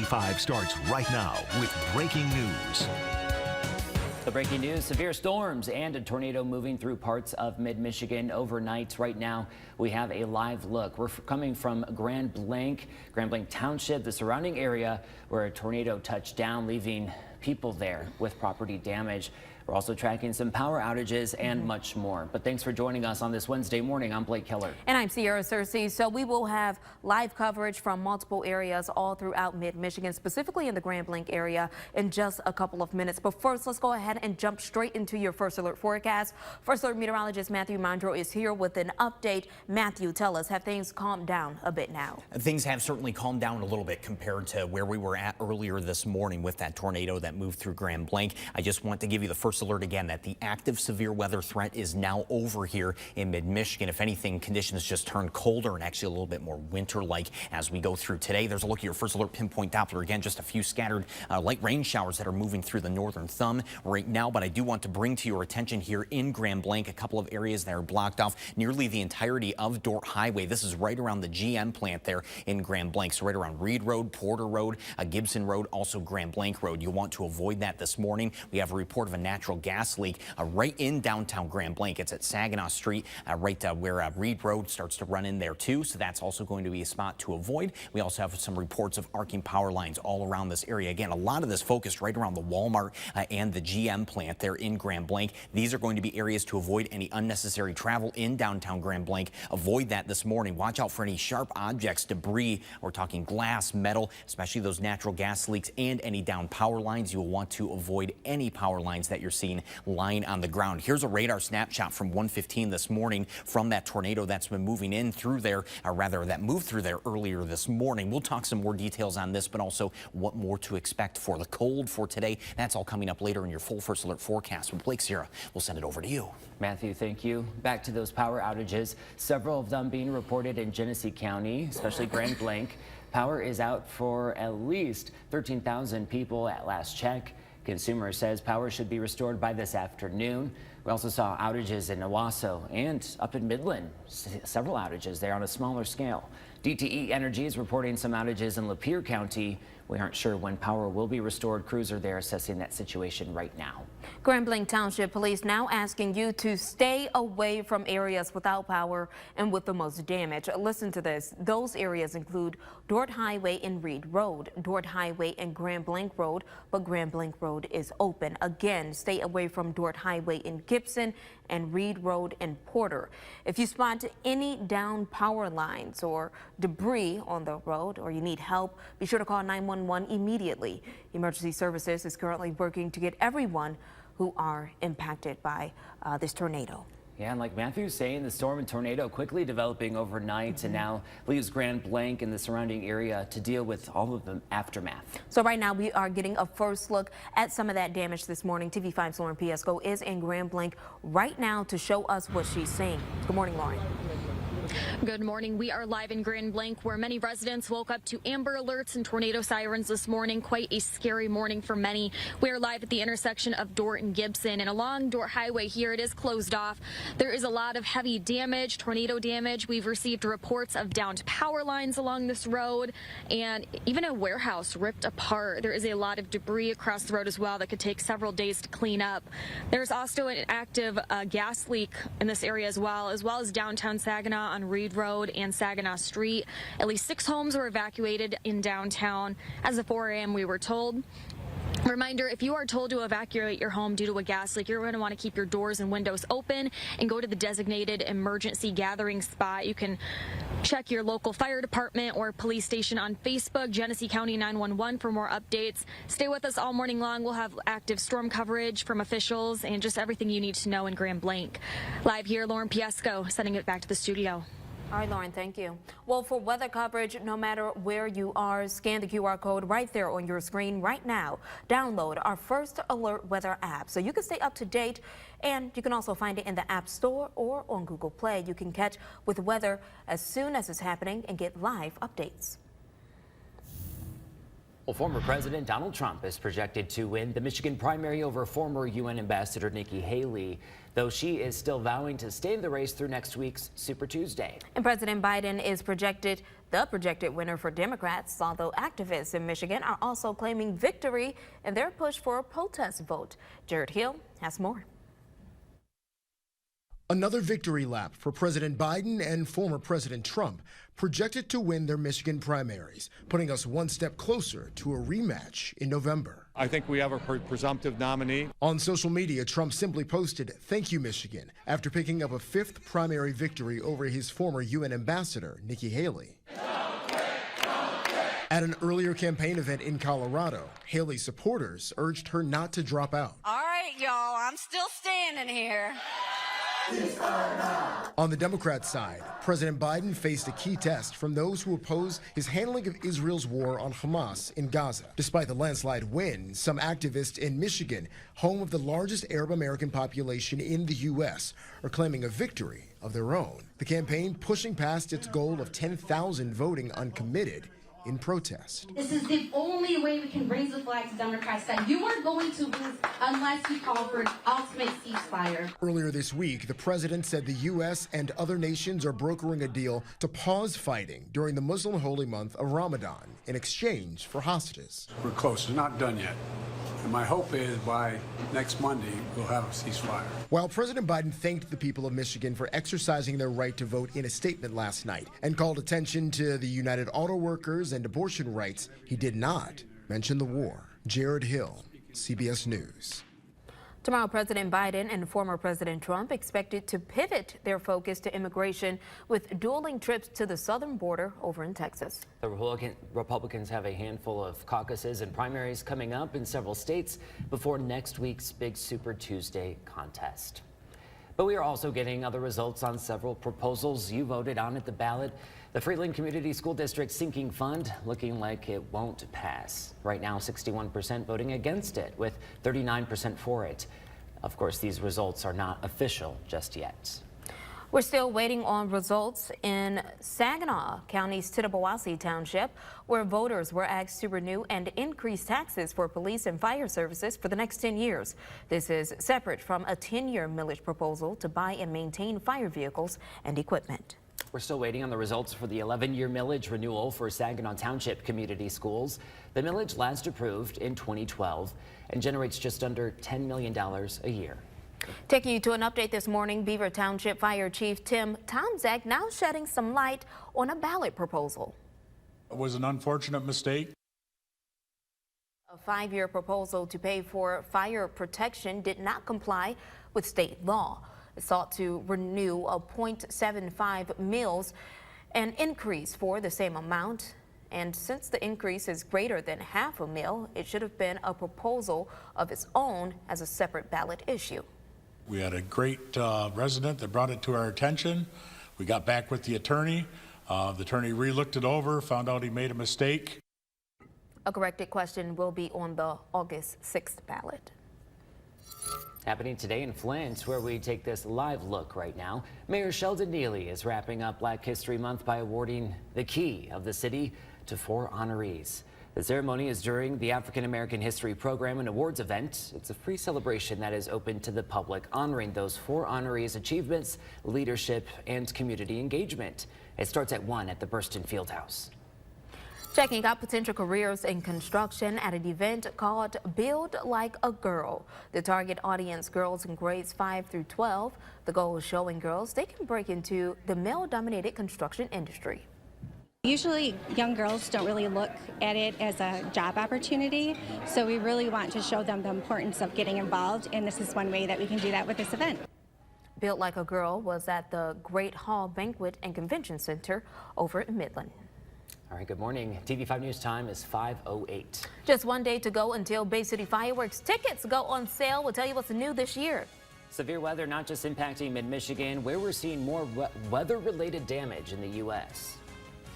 TV5 starts right now with breaking news. The breaking news, severe storms and a tornado moving through parts of mid-Michigan overnight. Right now, we have a live look. We're coming from Grand Blanc Township, the surrounding area where a tornado touched down, leaving people there with property damage. We're also tracking some power outages and much more. But thanks for joining us on this Wednesday morning. I'm Blake Keller. And I'm Sierra Cersei. So we will have live coverage from multiple areas all throughout mid-Michigan, specifically in the Grand Blanc area, in just a couple of minutes. But first, let's go ahead and jump straight into your first alert forecast. First alert meteorologist Matthew Mondro is here with an update. Matthew, tell us, have things calmed down a bit now? Things have certainly calmed down a little bit compared to where we were at earlier this morning with that tornado that moved through Grand Blanc. I just want to give you the first alert again that the active severe weather threat is now over here in mid-Michigan. If anything, conditions just turned colder and actually a little bit more winter-like as we go through today. There's a look at your first alert pinpoint Doppler. Again, just a few scattered light rain showers that are moving through the northern thumb right now. But I do want to bring to your attention here in Grand Blanc a couple of areas that are blocked off nearly the entirety of Dort Highway. This is right around the GM plant there in Grand Blanc. So right around Reed Road, Porter Road, Gibson Road, also Grand Blanc Road. You'll want to avoid that this morning. We have a report of a natural gas leak right in downtown Grand Blanc. It's at Saginaw Street, right where Reed Road starts to run in there too. So that's also going to be a spot to avoid. We also have some reports of arcing power lines all around this area. Again, a lot of this focused right around the Walmart and the GM plant there in Grand Blanc. These are going to be areas to avoid any unnecessary travel in downtown Grand Blanc. Avoid that this morning. Watch out for any sharp objects, debris. We're talking glass, metal, especially those natural gas leaks and any down power lines. You will want to avoid any power lines that you're seeing lying on the ground. Here's a radar snapshot from 1:15 this morning from that tornado that's been moving in through there, or rather that moved through there earlier this morning. We'll talk some more details on this, but also what more to expect for the cold for today. That's all coming up later in your full first alert forecast. With Blake, Sierra, we'll send it over to you. Matthew, thank you. Back to those power outages, several of them being reported in Genesee County, especially Grand Blanc. Power is out for at least 13,000 people at last check. Consumer says power should be restored by this afternoon. We also saw outages in Owasso and up in Midland, several outages there on a smaller scale. DTE Energy is reporting some outages in Lapeer County. We aren't sure when power will be restored. Crews are there assessing that situation right now. Grand Blanc Township Police now asking you to stay away from areas without power and with the most damage. Listen to this. Those areas include Dort Highway and Reed Road, Dort Highway and Grand Blanc Road, but Grand Blanc Road is open. Again, stay away from Dort Highway in Gibson and Reed Road and Porter. If you spot any down power lines or debris on the road or you need help, be sure to call 911 immediately. Emergency Services is currently working to get everyone who are impacted by this tornado. Yeah, and like Matthew's saying, the storm and tornado quickly developing overnight and now leaves Grand Blanc and the surrounding area to deal with all of the aftermath. So right now we are getting a first look at some of that damage this morning. TV5's Lauren Piesco is in Grand Blanc right now to show us what she's seeing. Good morning, Lauren. Good morning. We are live in Grand Blanc where many residents woke up to amber alerts and tornado sirens this morning. Quite a scary morning for many. We are live at the intersection of Dort and Gibson, and along Dort Highway here it is closed off. There is a lot of heavy damage, tornado damage. We've received reports of downed power lines along this road and even a warehouse ripped apart. There is a lot of debris across the road as well that could take several days to clean up. There's also an active gas leak in this area as well as downtown Saginaw on Reed Road and Saginaw Street. At least 6 homes were evacuated in downtown. As of 4 a.m. we were told. Reminder, if you are told to evacuate your home due to a gas leak, you're going to want to keep your doors and windows open and go to the designated emergency gathering spot. You can check your local fire department or police station on Facebook, Genesee County 911 for more updates. Stay with us all morning long. We'll have active storm coverage from officials and just everything you need to know in Grand Blanc. Live here, Lauren Piesco, sending it back to the studio. All right, Lauren, thank you. Well, for weather coverage, no matter where you are, scan the QR code right there on your screen right now. Download our First Alert Weather app so you can stay up to date, and you can also find it in the App Store or on Google Play. You can catch with weather as soon as it's happening and get live updates. Well, former President Donald Trump is projected to win the Michigan primary over former UN Ambassador Nikki Haley, though she is still vowing to stay in the race through next week's Super Tuesday. And President Biden is projected the projected winner for Democrats, although activists in Michigan are also claiming victory in their push for a protest vote. Jared Hill has more. Another victory lap for President Biden and former President Trump, projected to win their Michigan primaries, putting us one step closer to a rematch in November. I think we have a presumptive nominee. On social media, Trump simply posted, "Thank you, Michigan," after picking up a fifth primary victory over his former UN ambassador, Nikki Haley. At an earlier campaign event in Colorado, Haley's supporters urged her not to drop out. All right, y'all, I'm still standing here. On the Democrat side, President Biden faced a key test from those who oppose his handling of Israel's war on Hamas in Gaza. Despite the landslide win, some activists in Michigan, home of the largest Arab American population in the U.S., are claiming a victory of their own. The campaign pushing past its goal of 10,000 voting uncommitted in protest. This is the only way we can raise the flag to Democrats that you are going to lose unless you call for an ultimate ceasefire. Earlier this week, the president said the U.S. and other nations are brokering a deal to pause fighting during the Muslim holy month of Ramadan in exchange for hostages. We're close. It's not done yet. And my hope is by next Monday, we'll have a ceasefire. While President Biden thanked the people of Michigan for exercising their right to vote in a statement last night and called attention to the United Auto Workers and abortion rights, he did not mention the war. Jared Hill, CBS News. Tomorrow, President Biden and former President Trump expected to pivot their focus to immigration with dueling trips to the southern border over in Texas. The Republicans have a handful of caucuses and primaries coming up in several states before next week's big Super Tuesday contest. But we are also getting other results on several proposals you voted on at the ballot. The Freeland Community School District Sinking Fund looking like it won't pass. Right now, 61% voting against it, with 39% for it. Of course, these results are not official just yet. We're still waiting on results in Saginaw County's Tittabawassee Township, where voters were asked to renew and increase taxes for police and fire services for the next 10 years. This is separate from a 10-year millage proposal to buy and maintain fire vehicles and equipment. We're still waiting on the results for the 11-year millage renewal for Saginaw Township community schools. The millage last approved in 2012 and generates just under $10 million a year. Taking you to an update this morning, Beaver Township Fire Chief Tim Tomczak now shedding some light on a ballot proposal. It was an unfortunate mistake. A 5-year proposal to pay for fire protection did not comply with state law. It sought to renew a 0.75 mils, an increase for the same amount. And since the increase is greater than half a mil, it should have been a proposal of its own as a separate ballot issue. We had a great resident that brought it to our attention. We got back with the attorney. The attorney re-looked it over, found out he made a mistake. A corrected question will be on the August 6th ballot. Happening today in Flint, where we take this live look right now. Mayor Sheldon Neely is wrapping up Black History Month by awarding the key of the city to 4 honorees. The ceremony is during the African American History Program and Awards event. It's a free celebration that is open to the public, honoring those 4 honorees' achievements, leadership, and community engagement. It starts at 1 at the Burston Fieldhouse. Checking out potential careers in construction at an event called Build Like a Girl. The target audience, girls in grades 5 through 12. The goal is showing girls they can break into the male-dominated construction industry. Usually young girls don't really look at it as a job opportunity, so we really want to show them the importance of getting involved, and this is one way that we can do that with this event. Build Like a Girl was at the Great Hall Banquet and Convention Center over in Midland. All right, good morning. TV5 News time is 5:08. Just one day to go until Bay City Fireworks tickets go on sale. We'll tell you what's new this year. Severe weather not just impacting mid-Michigan, where we're seeing more weather-related damage in the U.S.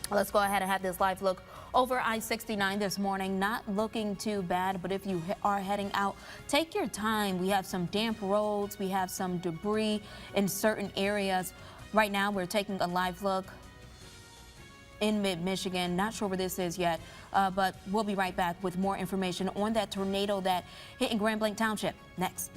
Let's go ahead and have this live look over I-69 this morning. Not looking too bad, but if you are heading out, take your time. We have some damp roads. We have some debris in certain areas. Right now, we're taking a live look in mid-Michigan. Not sure where this is yet, but we'll be right back with more information on that tornado that hit in Grand Blanc Township next.